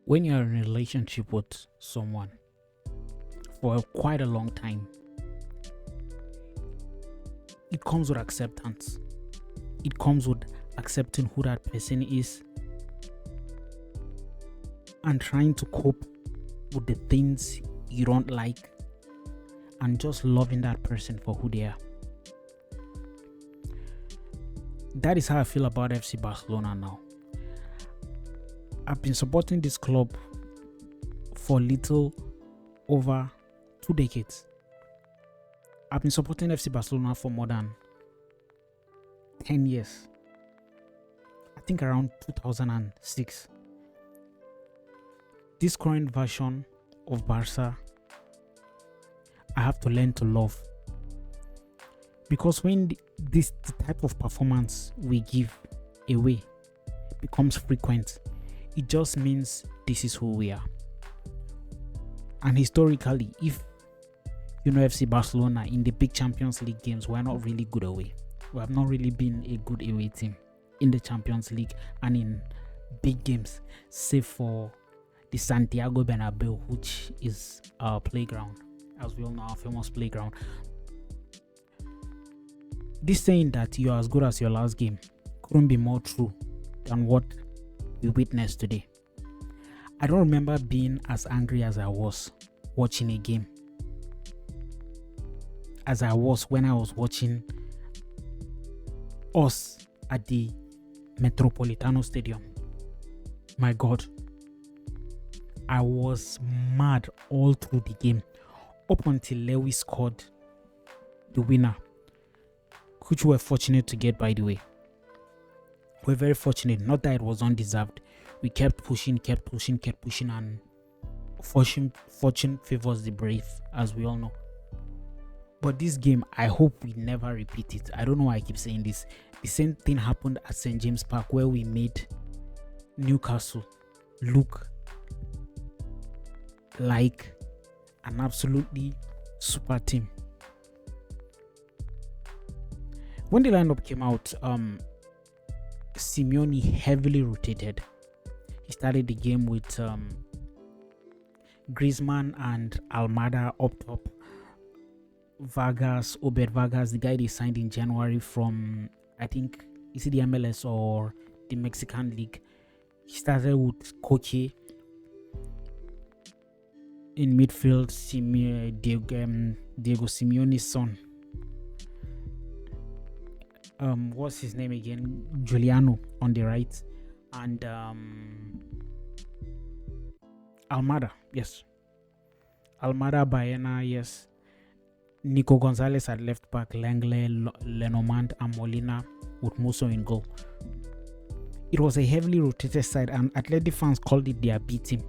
When you're in a relationship with someone for quite a long time, it comes with acceptance. It comes with accepting who that person is and trying to cope with the things you don't like and just loving that person for who they are. That is how I feel about FC Barcelona now. I've been supporting this club for little over 2 decades. I've been supporting FC Barcelona for more than 10 years. I think around 2006. This current version of Barca, I have to learn to love. Because when the type of performance we give away becomes frequent, it just means this is who we are. And historically, if you know FC Barcelona in the big Champions League games, we're not really good away. We have not really been a good away team in the Champions League and in big games, save for the Santiago Bernabeu, which is our playground, as we all know, our famous playground. This saying that you are as good as your last game couldn't be more true than what we witnessed today. I don't remember being as angry as I was watching a game as I was when I was watching us at the Metropolitano Stadium. My God, I was mad all through the game up until Lewis scored the winner, which we were fortunate to get, by the way. We're very fortunate, not that it was undeserved. We kept pushing, and fortune favors the brave, as we all know. But this game, I hope we never repeat it. I don't know why I keep saying this. The same thing happened at St. James Park, where we made Newcastle look like an absolutely super team. When the lineup came out, Simeone heavily rotated. He started the game with Griezmann and Almada up top. Obed Vargas, the guy they signed in January from, I think, is it the MLS or the Mexican League? He started with Koke in midfield, Diego Simeone's son. What's his name again? Giuliano on the right, and Almada, yes. Almada, Baena, yes. Nico Gonzalez at left back, Langley, Lenormand, and Molina with Musso in goal. It was a heavily rotated side, and Atleti fans called it their B team.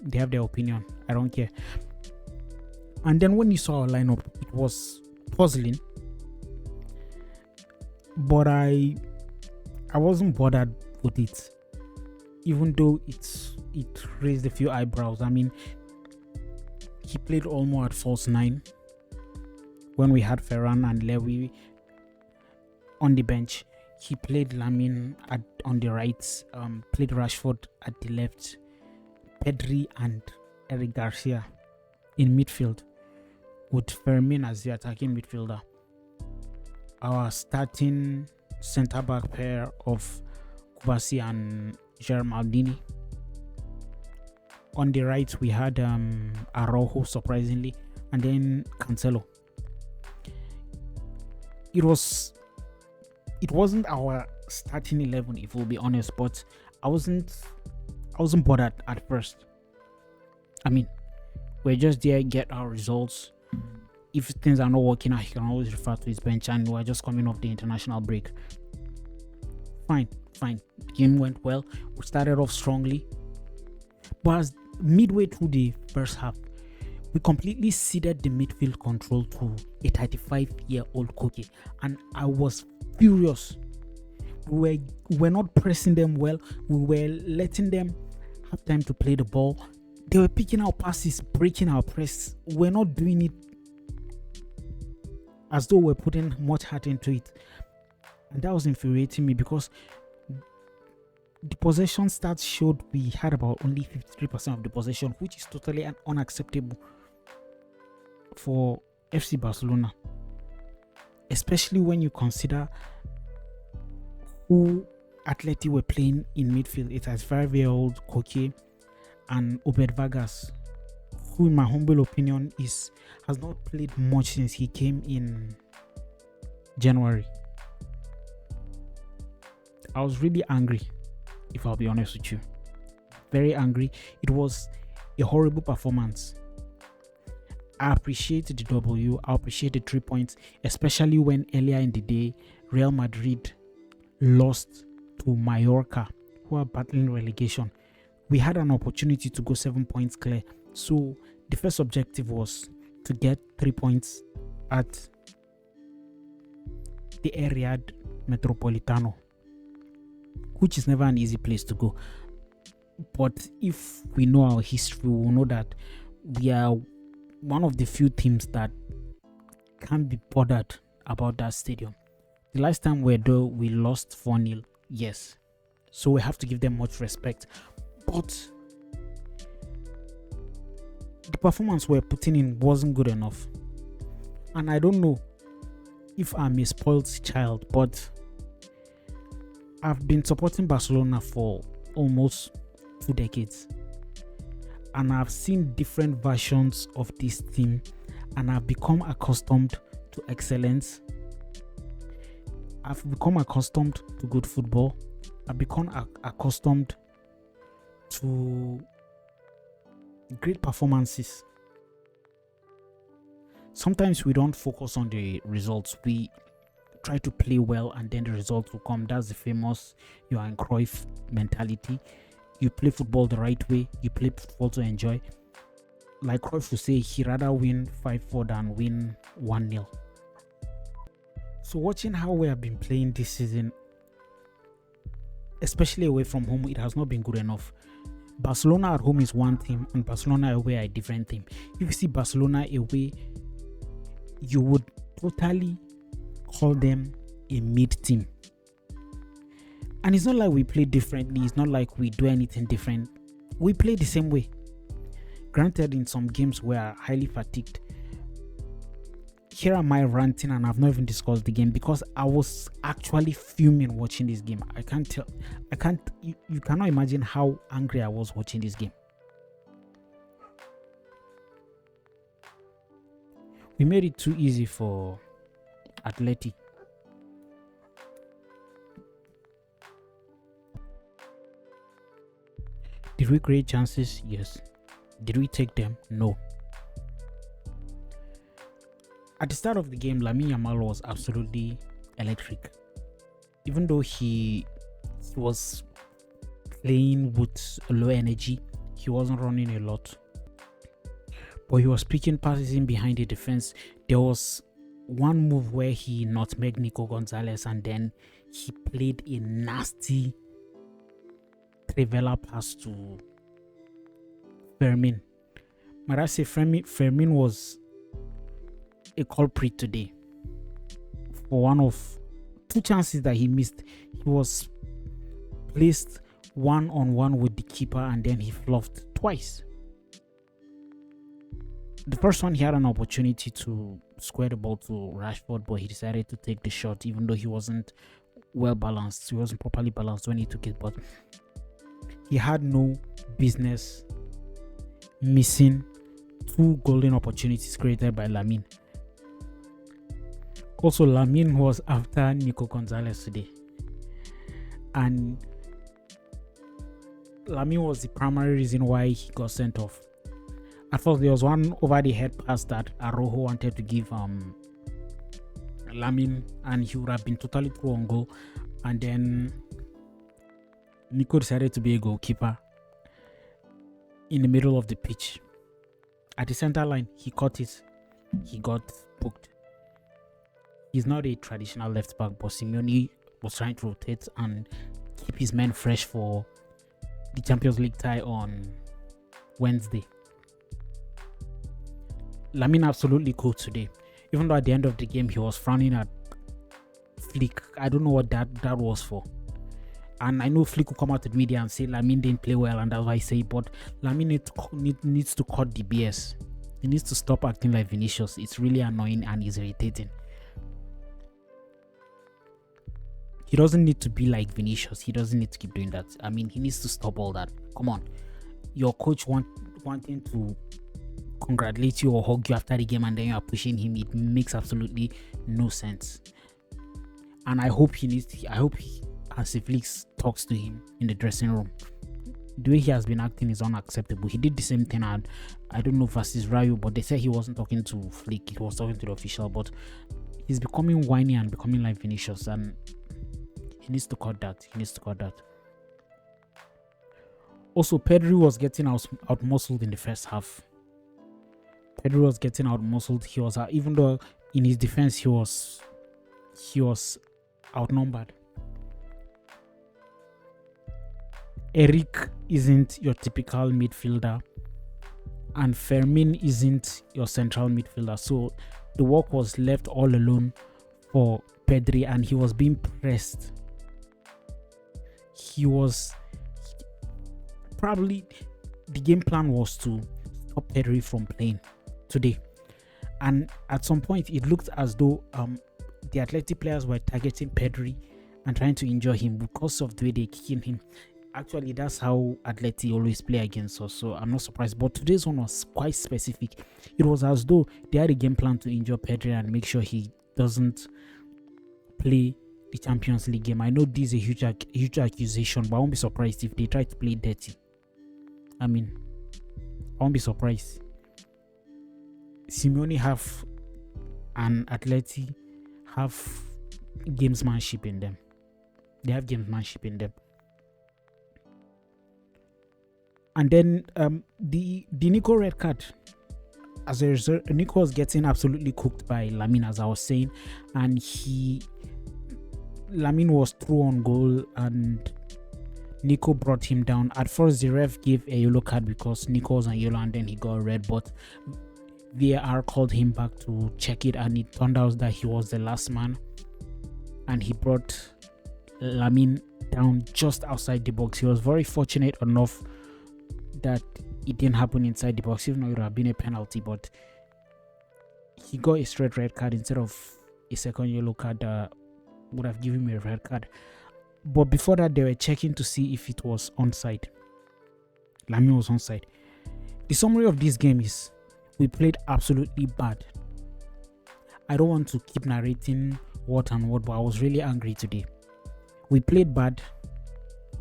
They have their opinion. I don't care. And then when you saw our lineup, it was puzzling. But I wasn't bothered with it, even though it raised a few eyebrows. I mean, he played Olmo at false 9 when we had Ferran and Lewy on the bench. He played Lamine on the right, played Rashford at the left, Pedri and Eric Garcia in midfield, with Fermin as the attacking midfielder. Our starting centre-back pair of Kubasi and Germaldini. On the right, we had Araujo, surprisingly, and then Cancelo. It wasn't our starting 11, if we'll be honest, but I wasn't bothered at first. I mean, we're just there, get our results. If things are not working out, he can always refer to his bench, and we're just coming off the international break. Fine. The game went well. We started off strongly, but as midway through the first half, we completely ceded the midfield control to a 35-year-old Koke, and I was furious. We were not pressing them well. We were letting them have time to play the ball. They were picking our passes, breaking our press. We're not doing it as though we're putting much heart into it. And that was infuriating me because the possession stats showed we had about only 53% of the possession, which is totally unacceptable for FC Barcelona, especially when you consider who Atleti were playing in midfield. It has 5-year-old Koke and Obed Vargas, who in my humble opinion has not played much since he came in January. I was really angry, if I'll be honest with you. Very angry. It was a horrible performance. I appreciate the W. I appreciate the 3 points, especially when earlier in the day, Real Madrid lost to Mallorca, who are battling relegation. We had an opportunity to go 7 points clear. So the first objective was to get 3 points at the Riyadh Metropolitano, which is never an easy place to go. But if we know our history, we will know that we are one of the few teams that can't be bothered about that stadium. The last time we were there, we lost 4-0. Yes. So we have to give them much respect. But the performance we're putting in wasn't good enough. And I don't know if I'm a spoiled child, but I've been supporting Barcelona for almost 2 decades. And I've seen different versions of this team, and I've become accustomed to excellence. I've become accustomed to good football. I've become accustomed to great performances. Sometimes we don't focus on the results. We try to play well and then the results will come. That's the famous Johan Cruyff mentality. You play football the right way. You play football to enjoy. Like Cruyff would say, he'd rather win 5-4 than win 1-0. So watching how we have been playing this season, especially away from home, it has not been good enough. Barcelona at home is one team and Barcelona away are a different team. If you see Barcelona away, you would totally call them a mid team. And it's not like we play differently. It's not like we do anything different. We play the same way. Granted, in some games we are highly fatigued. Here am I ranting and I've not even discussed the game because I was actually fuming watching this game. You cannot imagine how angry I was watching this game. We made it too easy for ATLETI. Did we create chances? Yes. Did we take them? No. At the start of the game, Lamine Yamal was absolutely electric. Even though he was playing with low energy, he wasn't running a lot. But he was picking passes in behind the defense. There was one move where he nutmegged Nico Gonzalez and then he played a nasty Trivela pass to Fermin. Might I say Fermin was a culprit today for one of 2 chances that he missed. He was placed 1-on-1 with the keeper and then he fluffed twice. The first one, he had an opportunity to square the ball to Rashford, but he decided to take the shot even though he wasn't well balanced. He wasn't properly balanced when he took it, but he had no business missing 2 golden opportunities created by Lamine. Also, Lamine was after Nico Gonzalez today. And Lamine was the primary reason why he got sent off. At first, there was one over the head pass that Araujo wanted to give Lamine, and he would have been totally through on goal. And then Nico decided to be a goalkeeper in the middle of the pitch. At the center line, he caught it. He got booked. He's not a traditional left back, but Simeone was trying to rotate and keep his men fresh for the Champions League tie on Wednesday. Lamine absolutely cool today. Even though at the end of the game he was frowning at Flick. I don't know what that was for. And I know Flick will come out to the media and say Lamine didn't play well, and that's why I say, but Lamine needs to cut the BS. He needs to stop acting like Vinicius. It's really annoying and it's irritating. He doesn't need to be like Vinicius. He doesn't need to keep doing that. I mean, he needs to stop all that. Come on. Your coach wanting to congratulate you or hug you after the game, and then you are pushing him. It makes absolutely no sense. And I hope Hansi Flick talks to him in the dressing room. The way he has been acting is unacceptable. He did the same thing at, I don't know, versus Rayo, but they said he wasn't talking to Flick. He was talking to the official. But he's becoming whiny and becoming like Vinicius, and he needs to cut that. Also, Pedri was getting out-muscled in the first half. He was even though in his defense he was outnumbered. Eric isn't your typical midfielder, and Fermin isn't your central midfielder. So the work was left all alone for Pedri, and he was being pressed. Probably the game plan was to stop Pedri from playing today. And at some point, it looked as though the Athletic players were targeting Pedri and trying to injure him because of the way they're kicking him. Actually, that's how Atleti always play against us, so I'm not surprised. But today's one was quite specific. It was as though they had a game plan to injure Pedri and make sure he doesn't play the Champions League game. I know this is a huge accusation, but I won't be surprised if they try to play dirty. I mean, I won't be surprised. Simeone and Atleti have gamesmanship in them. They have gamesmanship in them. And then the Nico red card. As a result, Nico was getting absolutely cooked by Lamine, as I was saying, and Lamine was through on goal, and Nico brought him down. At first, the ref gave a yellow card because Nico was on yellow, and then he got red. But VAR called him back to check it, and it turned out that he was the last man, and he brought Lamine down just outside the box. He was very fortunate enough that it didn't happen inside the box, even though it would have been a penalty, but he got a straight red card instead of a second yellow card that would have given me a red card. But before that, they were checking to see if it was onside. Lamine was onside. The summary of this game is we played absolutely bad. I don't want to keep narrating what and what, but I was really angry today. We played bad.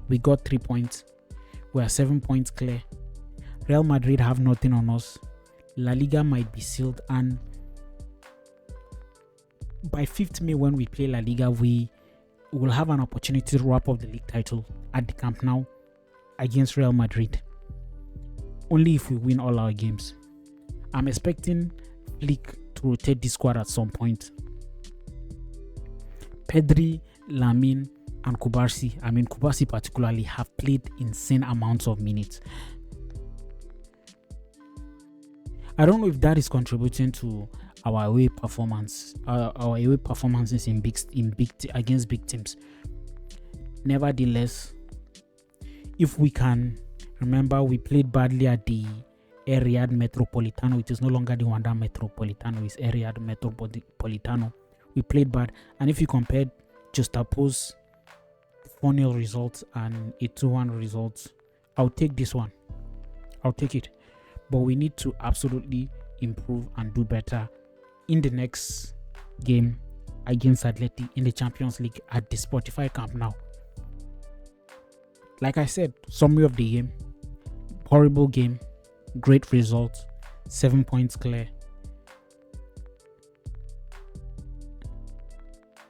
We got 3 points. We are 7 points clear. Real Madrid have nothing on us. La Liga might be sealed, and by 5th May when we play La Liga, we will have an opportunity to wrap up the league title at the Camp Nou against Real Madrid. Only if we win all our games. I'm expecting Flick to rotate the squad at some point. Pedri, Lamine, and Kubarsi particularly have played insane amounts of minutes. I don't know if that is contributing to our away performances against big teams. Nevertheless, if we can remember, we played badly at the Riyadh Metropolitano. It is no longer the Wanda Metropolitano, it's Riyadh Metropolitano. We played bad, and if you compared juxtapose 4-0 results and a 2-1 result, I'll take this one. I'll take it. But we need to absolutely improve and do better in the next game against Atleti in the Champions League at the Spotify Camp Nou. Like I said, summary of the game: horrible game, great result, 7 points clear.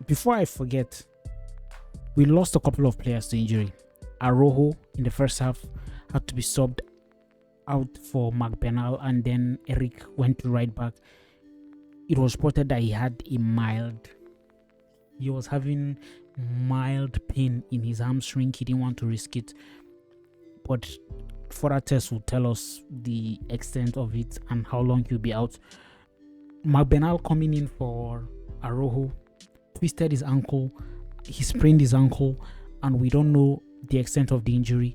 Before I forget, we lost a couple of players to injury. Araujo in the first half had to be subbed out for Marc Bernal, and then Eric went to right back. It was reported that he was having mild pain in his hamstring. He didn't want to risk it, but further tests will tell us the extent of it and how long he'll be out. Marc Bernal coming in for Araujo twisted his ankle. He sprained his ankle, and we don't know the extent of the injury.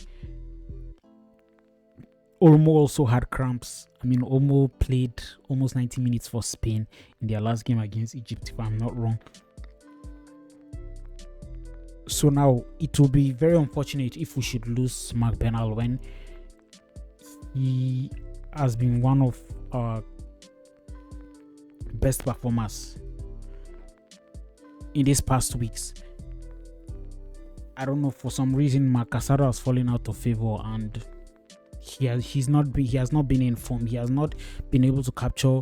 Olmo also had cramps. I mean, Olmo played almost 90 minutes for Spain in their last game against Egypt, if I'm not wrong. So now it will be very unfortunate if we should lose Marc Bernal when he has been one of our best performers in these past weeks. I don't know, for some reason Marc Casado has fallen out of favor, and he has not been in form. He has not been able to capture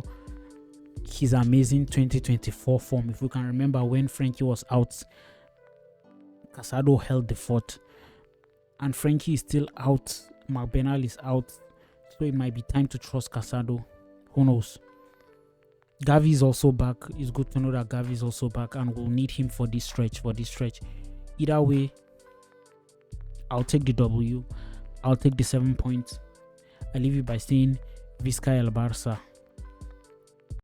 his amazing 2024 form. If we can remember, when Frankie was out, Casado held the fort, and Frankie is still out. Marc Bernal is out, so it might be time to trust Casado. Who knows? Gavi is also back. It's good to know that Gavi is also back, and we'll need him for this stretch. Either way, I'll take the W. I'll take the 7 points. I leave you by saying Visca el Barça.